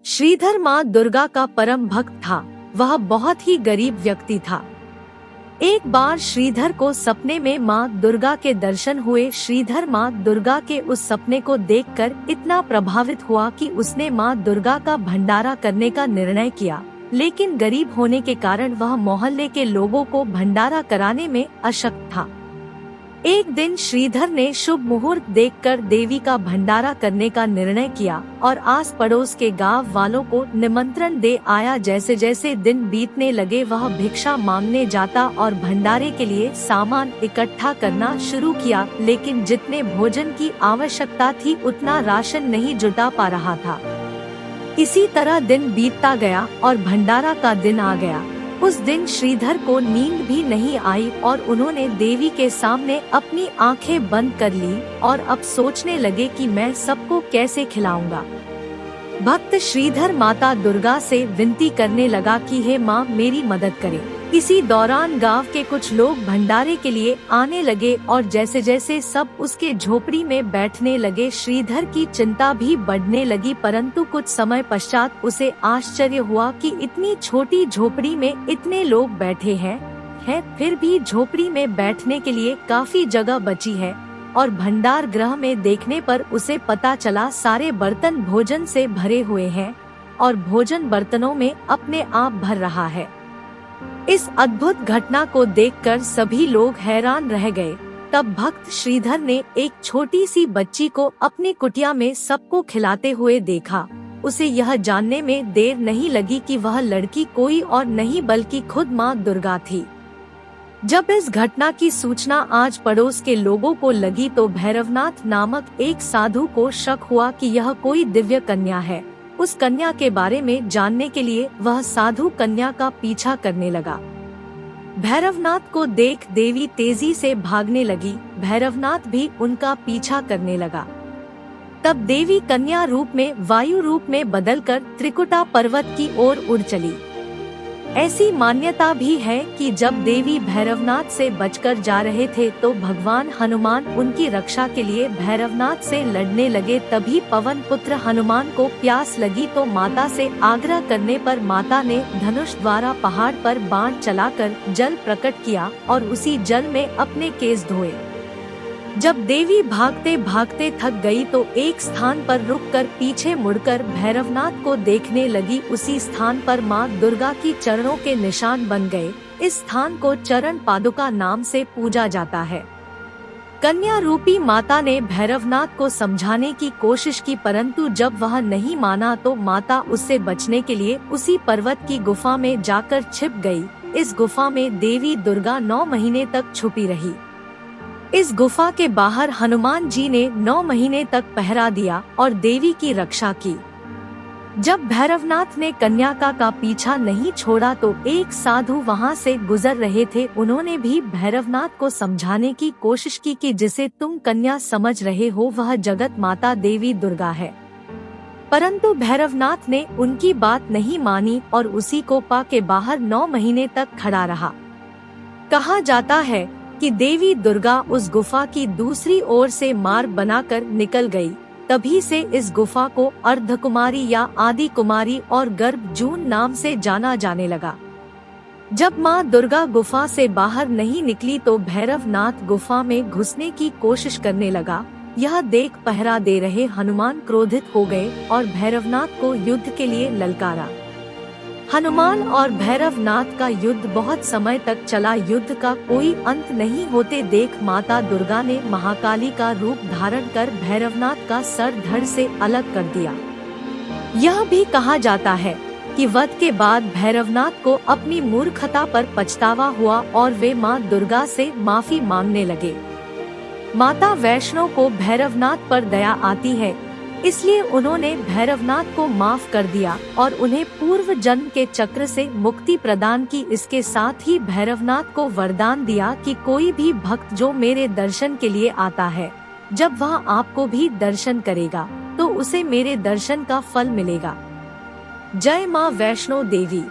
श्रीधर माँ दुर्गा का परम भक्त था। वह बहुत ही गरीब व्यक्ति था। एक बार श्रीधर को सपने में माँ दुर्गा के दर्शन हुए। श्रीधर माँ दुर्गा के उस सपने को देखकर इतना प्रभावित हुआ कि उसने माँ दुर्गा का भंडारा करने का निर्णय किया, लेकिन गरीब होने के कारण वह मोहल्ले के लोगों को भंडारा कराने में अशक्त था। एक दिन श्रीधर ने शुभ मुहूर्त देखकर देवी का भंडारा करने का निर्णय किया और आस पड़ोस के गांव वालों को निमंत्रण दे आया। जैसे जैसे दिन बीतने लगे वह भिक्षा मांगने जाता और भंडारे के लिए सामान इकट्ठा करना शुरू किया, लेकिन जितने भोजन की आवश्यकता थी उतना राशन नहीं जुटा पा रहा था। इसी तरह दिन बीतता गया और भंडारा का दिन आ गया। उस दिन श्रीधर को नींद भी नहीं आई और उन्होंने देवी के सामने अपनी आंखें बंद कर ली और अब सोचने लगे कि मैं सबको कैसे खिलाऊंगा। भक्त श्रीधर माता दुर्गा से विनती करने लगा कि हे माँ, मेरी मदद करें। इसी दौरान गांव के कुछ लोग भंडारे के लिए आने लगे और जैसे जैसे सब उसके झोपड़ी में बैठने लगे, श्रीधर की चिंता भी बढ़ने लगी। परंतु कुछ समय पश्चात उसे आश्चर्य हुआ कि इतनी छोटी झोपड़ी में इतने लोग बैठे हैं, फिर भी झोपड़ी में बैठने के लिए काफी जगह बची है। और भंडार गृह में देखने पर उसे पता चला सारे बर्तन भोजन से भरे हुए हैं और भोजन बर्तनों में अपने आप भर रहा है। इस अद्भुत घटना को देखकर सभी लोग हैरान रह गए। तब भक्त श्रीधर ने एक छोटी सी बच्ची को अपनी कुटिया में सबको खिलाते हुए देखा। उसे यह जानने में देर नहीं लगी कि वह लड़की कोई और नहीं बल्कि खुद माँ दुर्गा थी। जब इस घटना की सूचना आज पड़ोस के लोगों को लगी तो भैरवनाथ नामक एक साधु को शक हुआ कि यह कोई दिव्य कन्या है। उस कन्या के बारे में जानने के लिए वह साधु कन्या का पीछा करने लगा। भैरवनाथ को देख देवी तेजी से भागने लगी। भैरवनाथ भी उनका पीछा करने लगा। तब देवी कन्या रूप में वायु रूप में बदलकर त्रिकुटा पर्वत की ओर उड़ चली। ऐसी मान्यता भी है कि जब देवी भैरवनाथ से बचकर जा रहे थे तो भगवान हनुमान उनकी रक्षा के लिए भैरवनाथ से लड़ने लगे। तभी पवन पुत्र हनुमान को प्यास लगी तो माता से आग्रह करने पर माता ने धनुष द्वारा पहाड़ पर बाण चलाकर जल प्रकट किया और उसी जल में अपने केस धोए। जब देवी भागते भागते थक गई तो एक स्थान पर रुककर पीछे मुड़कर भैरवनाथ को देखने लगी। उसी स्थान पर माँ दुर्गा की चरणों के निशान बन गए। इस स्थान को चरण पादुका नाम से पूजा जाता है। कन्या रूपी माता ने भैरवनाथ को समझाने की कोशिश की, परंतु जब वह नहीं माना तो माता उससे बचने के लिए उसी पर्वत की गुफा में जाकर छिप गई। इस गुफा में देवी दुर्गा 9 महीने तक छुपी रही। इस गुफा के बाहर हनुमान जी ने 9 महीने तक पहरा दिया और देवी की रक्षा की। जब भैरवनाथ ने कन्या का पीछा नहीं छोड़ा तो एक साधु वहां से गुजर रहे थे। उन्होंने भी भैरवनाथ को समझाने की कोशिश की कि जिसे तुम कन्या समझ रहे हो वह जगत माता देवी दुर्गा है, परंतु भैरवनाथ ने उनकी बात नहीं मानी और उसी गुफा के बाहर 9 महीने तक खड़ा रहा। कहा जाता है कि देवी दुर्गा उस गुफा की दूसरी ओर से मार्ग बनाकर निकल गई। तभी से इस गुफा को अर्धकुमारी या आदि कुमारी और गर्भ जून नाम से जाना जाने लगा। जब माँ दुर्गा गुफा से बाहर नहीं निकली तो भैरवनाथ गुफा में घुसने की कोशिश करने लगा। यह देख पहरा दे रहे हनुमान क्रोधित हो गए और भैरवनाथ को युद्ध के लिए ललकारा। हनुमान और भैरवनाथ का युद्ध बहुत समय तक चला। युद्ध का कोई अंत नहीं होते देख माता दुर्गा ने महाकाली का रूप धारण कर भैरवनाथ का सर धड़ से अलग कर दिया। यह भी कहा जाता है कि वध के बाद भैरवनाथ को अपनी मूर्खता पर पछतावा हुआ और वे माँ दुर्गा से माफी मांगने लगे। माता वैष्णो को भैरवनाथ पर दया आती है, इसलिए उन्होंने भैरवनाथ को माफ कर दिया और उन्हें पूर्व जन्म के चक्र से मुक्ति प्रदान की। इसके साथ ही भैरवनाथ को वरदान दिया कि कोई भी भक्त जो मेरे दर्शन के लिए आता है, जब वह आपको भी दर्शन करेगा तो उसे मेरे दर्शन का फल मिलेगा। जय माँ वैष्णो देवी।